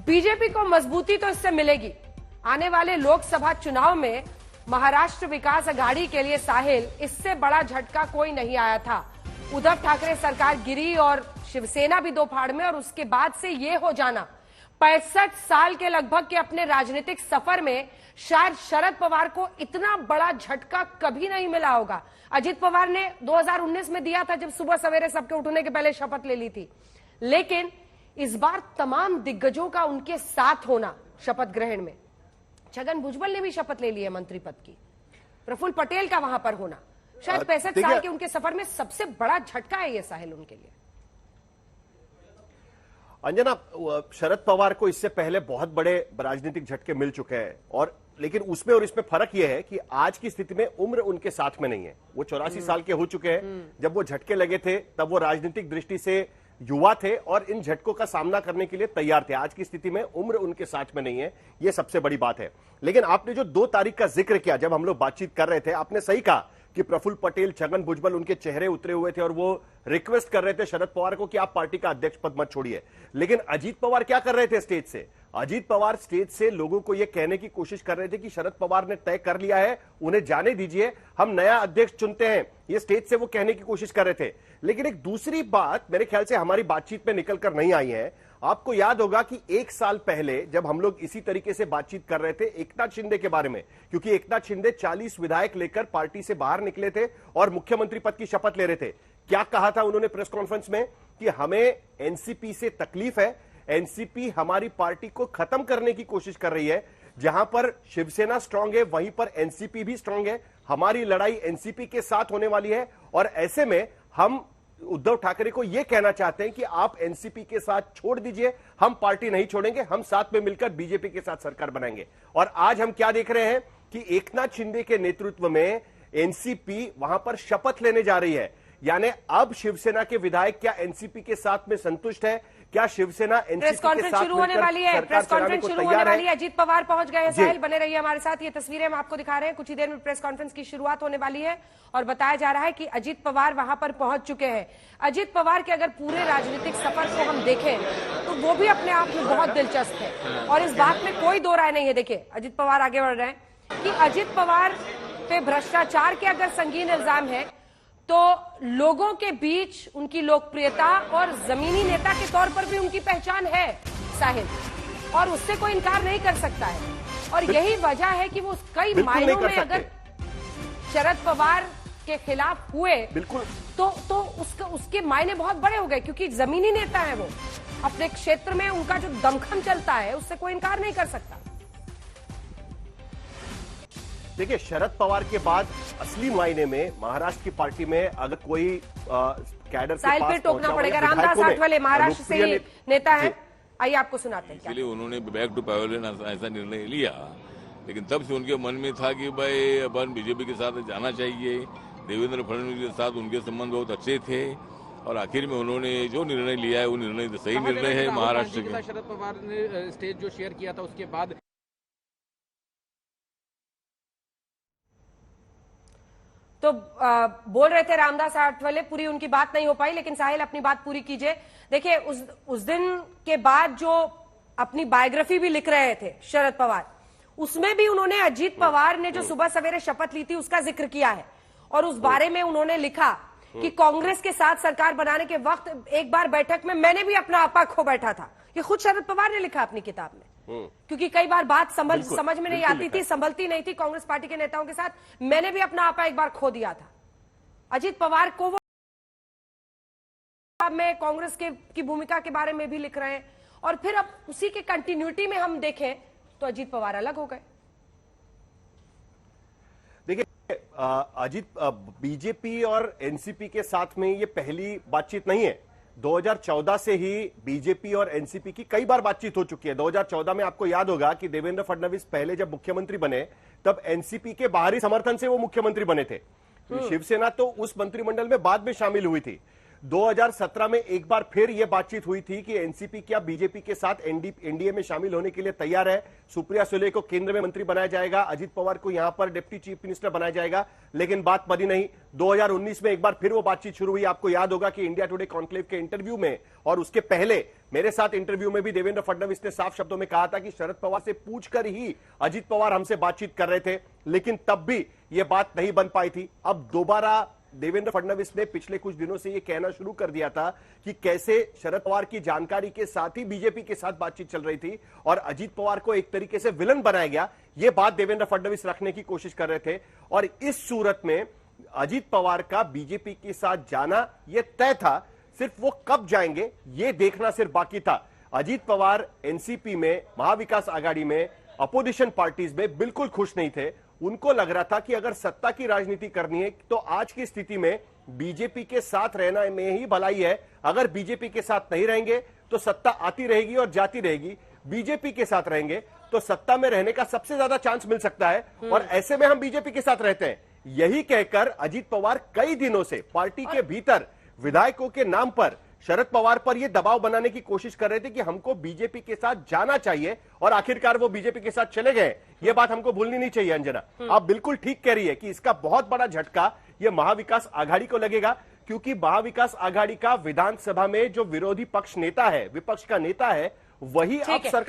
BJP को मजबूती तो इससे मिलेगी। आने वाले लोकसभा चुनाव में महाराष्ट्र विकास अघाड़ी के लिए साहिल इससे बड़ा झटका कोई नहीं आया था। उद्धव ठाकरे सरकार गिरी और शिवसेना भी दो फाड़ में, और उसके बाद से ये हो जाना 65 साल के लगभग के अपने राजनीतिक सफर में शायद शरद पवार को इतना बड़ा झटका कभी नहीं मिला होगा। अजित पवार ने 2019 में दिया था जब सुबह सवेरे सबके उठने के पहले शपथ ले ली थी, लेकिन इस बार तमाम दिग्गजों का उनके साथ होना शपथ ग्रहण में, छगन भुजबल ने भी शपथ ले ली है मंत्री पद की, प्रफुल्ल पटेल का वहां पर होना, शायद 65 साल के उनके सफर में सबसे बड़ा झटका है ये साहिल उनके लिए। अंजना, शरद पवार को इससे पहले बहुत बड़े राजनीतिक झटके मिल चुके हैं, और लेकिन उसमें और इसमें फर्क यह है कि आज की स्थिति में उम्र उनके साथ में नहीं है। वो 84 साल के हो चुके हैं। जब वो झटके लगे थे तब वो राजनीतिक दृष्टि से युवा थे और इन झटकों का सामना करने के लिए तैयार थे। आज की स्थिति में उम्र उनके साथ में नहीं है, ये सबसे बड़ी बात है। लेकिन आपने जो 2 तारीख का जिक्र किया, जब हम लोग बातचीत कर रहे थे, आपने सही कहा कि प्रफुल्ल पटेल, छगन भुजबल उनके चेहरे उतरे हुए थे और वो रिक्वेस्ट कर रहे थे शरद पवार को कि आप पार्टी का अध्यक्ष पद मत छोड़िए। लेकिन अजीत पवार क्या कर रहे थे स्टेज से? अजीत पवार स्टेज से लोगों को यह कहने की कोशिश कर रहे थे कि शरद पवार ने तय कर लिया है, उन्हें जाने दीजिए, हम नया अध्यक्ष चुनते हैं। ये स्टेज से वो कहने की कोशिश कर रहे थे। लेकिन एक दूसरी बात मेरे ख्याल से हमारी बातचीत में निकल कर नहीं आई है। आपको याद होगा कि 1 साल पहले जब हम लोग इसी तरीके से बातचीत कर रहे थे एकनाथ शिंदे के बारे में, क्योंकि एकनाथ शिंदे 40 विधायक लेकर पार्टी से बाहर निकले थे और मुख्यमंत्री पद की शपथ ले रहे थे, क्या कहा था उन्होंने प्रेस कॉन्फ्रेंस में कि हमें एनसीपी से तकलीफ है, एनसीपी हमारी पार्टी को खत्म करने की कोशिश कर रही है। जहां पर शिवसेना स्ट्रांग है वहीं पर एनसीपी भी स्ट्रांग है, हमारी लड़ाई एनसीपी के साथ होने वाली है, और ऐसे में हम उद्धव ठाकरे को यह कहना चाहते हैं कि आप एनसीपी के साथ छोड़ दीजिए, हम पार्टी नहीं छोड़ेंगे, हम साथ में मिलकर बीजेपी के साथ सरकार बनाएंगे। और आज हम क्या देख रहे हैं कि एकनाथ शिंदे के नेतृत्व में एनसीपी वहां पर शपथ लेने जा रही है। यानी अब शिवसेना के विधायक क्या एनसीपी के साथ में संतुष्ट है? क्या शिवसेना एनसीपी के साथ शुरू होने वाली है? प्रेस कॉन्फ्रेंस शुरू होने वाली है। अजीत पवार पहुंच गए हैं। साहिल बने रहिए हमारे साथ, ये तस्वीरें हम आपको दिखा रहे हैं। कुछ ही देर में प्रेस कॉन्फ्रेंस की शुरुआत होने वाली है और बताया जा रहा है कि अजीत पवार वहां पर पहुंच चुके हैं। अजीत पवार के अगर पूरे राजनीतिक सफर को हम देखें तो वो भी अपने आप में बहुत दिलचस्प है और इस बात में कोई दो राय नहीं है। देखिए अजीत पवार आगे बढ़ रहे हैं कि अजीत पवार पे भ्रष्टाचार के अगर संगीन इल्जाम है तो लोगों के बीच उनकी लोकप्रियता और जमीनी नेता के तौर पर भी उनकी पहचान है साहिल, और उससे कोई इनकार नहीं कर सकता है। और यही वजह है कि वो कई मायनों में अगर शरद पवार के खिलाफ हुए बिल्कुल तो उसके मायने बहुत बड़े हो गए, क्योंकि जमीनी नेता है वो, अपने क्षेत्र में उनका जो दमखम चलता है उससे कोई इनकार नहीं कर सकता। देखिए, शरद पवार के बाद असली मायने में महाराष्ट्र की पार्टी में अगर कोई कैडर के पास टोकना पड़ेगा। रामदास आठवले महाराष्ट्र से ही नेता है, आइए आपको सुनाते हैं। इसलिए उन्होंने बैक टू पैवेलियन ऐसा निर्णय लिया, लेकिन तब से उनके मन में था कि भाई अपन बीजेपी के साथ जाना चाहिए। देवेंद्र फडणवीस के साथ उनके संबंध बहुत अच्छे थे और आखिर में उन्होंने जो निर्णय लिया है वो निर्णय सही निर्णय है। महाराष्ट्र के शरद पवार ने स्टेज जो शेयर किया था उसके बाद तो बोल रहे थे रामदास आठवले, पूरी उनकी बात नहीं हो पाई, लेकिन साहिल अपनी बात पूरी कीजिए। देखिए उस दिन के बाद जो अपनी बायोग्राफी भी लिख रहे थे शरद पवार, उसमें भी उन्होंने अजीत पवार ने जो सुबह सवेरे शपथ ली थी उसका जिक्र किया है और उस बारे में उन्होंने लिखा कि कांग्रेस के साथ सरकार बनाने के वक्त एक बार बैठक में मैंने भी अपना आपा खो बैठा था। ये खुद शरद पवार ने लिखा अपनी किताब में, क्योंकि कई बार बात समझ में नहीं आती थी, संभलती नहीं थी कांग्रेस पार्टी के नेताओं के साथ, मैंने भी अपना आपा एक बार खो दिया था। अजीत पवार को वो में कांग्रेस की भूमिका के बारे में भी लिख रहे हैं और फिर अब उसी के कंटिन्यूटी में हम देखें तो अजीत पवार अलग हो गए। देखिए अजीत, बीजेपी और एनसीपी के साथ में ये पहली बातचीत नहीं है। 2014 से ही बीजेपी और एनसीपी की कई बार बातचीत हो चुकी है। 2014 में आपको याद होगा कि देवेंद्र फडणवीस पहले जब मुख्यमंत्री बने तब एनसीपी के बाहरी समर्थन से वो मुख्यमंत्री बने थे। शिवसेना तो उस मंत्रिमंडल में बाद में शामिल हुई थी। 2017 में एक बार फिर यह बातचीत हुई थी कि एनसीपी क्या बीजेपी के साथ एनडीए में शामिल होने के लिए तैयार है। सुप्रिया सुले को केंद्र में मंत्री बनाया जाएगा, अजीत पवार को यहां पर डिप्टी चीफ मिनिस्टर बनाया जाएगा, लेकिन बात बनी नहीं। 2019 में एक बार फिर वो बातचीत शुरू हुई। आपको याद होगा कि इंडिया टुडे कॉन्क्लेव के इंटरव्यू में और उसके पहले मेरे साथ इंटरव्यू में भी देवेंद्र फडणवीस ने साफ शब्दों में कहा था कि शरद पवार से पूछकर ही अजीत पवार हमसे बातचीत कर रहे थे, लेकिन तब भी यह बात नहीं बन पाई थी। अब दोबारा देवेंद्र फडणवीस ने पिछले कुछ दिनों से यह कहना शुरू कर दिया था कि कैसे शरद पवार की जानकारी के साथ ही बीजेपी के साथ बातचीत चल रही थी और अजीत पवार को एक तरीके से विलन बनाया गया। यह बात देवेंद्र फडणवीस रखने की कोशिश कर रहे थे और इस सूरत में अजीत पवार का बीजेपी के साथ जाना यह तय था, सिर्फ वो कब जाएंगे यह देखना सिर्फ बाकी था। अजीत पवार एनसीपी में, महाविकास आघाड़ी में, अपोजिशन पार्टीज में बिल्कुल खुश नहीं थे। उनको लग रहा था कि अगर सत्ता की राजनीति करनी है तो आज की स्थिति में बीजेपी के साथ रहना में ही भलाई है। अगर बीजेपी के साथ नहीं रहेंगे तो सत्ता आती रहेगी और जाती रहेगी, बीजेपी के साथ रहेंगे तो सत्ता में रहने का सबसे ज्यादा चांस मिल सकता है और ऐसे में हम बीजेपी के साथ रहते हैं। यही कहकर अजीत पवार कई दिनों से पार्टी के भीतर विधायकों के नाम पर शरद पवार पर यह दबाव बनाने की कोशिश कर रहे थे कि हमको बीजेपी के साथ जाना चाहिए और आखिरकार वो बीजेपी के साथ चले गए। ये बात हमको भूलनी नहीं चाहिए अंजना। आप बिल्कुल ठीक कह रही है कि इसका बहुत बड़ा झटका ये महाविकास आघाड़ी को लगेगा, क्योंकि महाविकास आघाड़ी का विधानसभा में जो विरोधी पक्ष नेता है, विपक्ष का नेता है, वही अब सरकार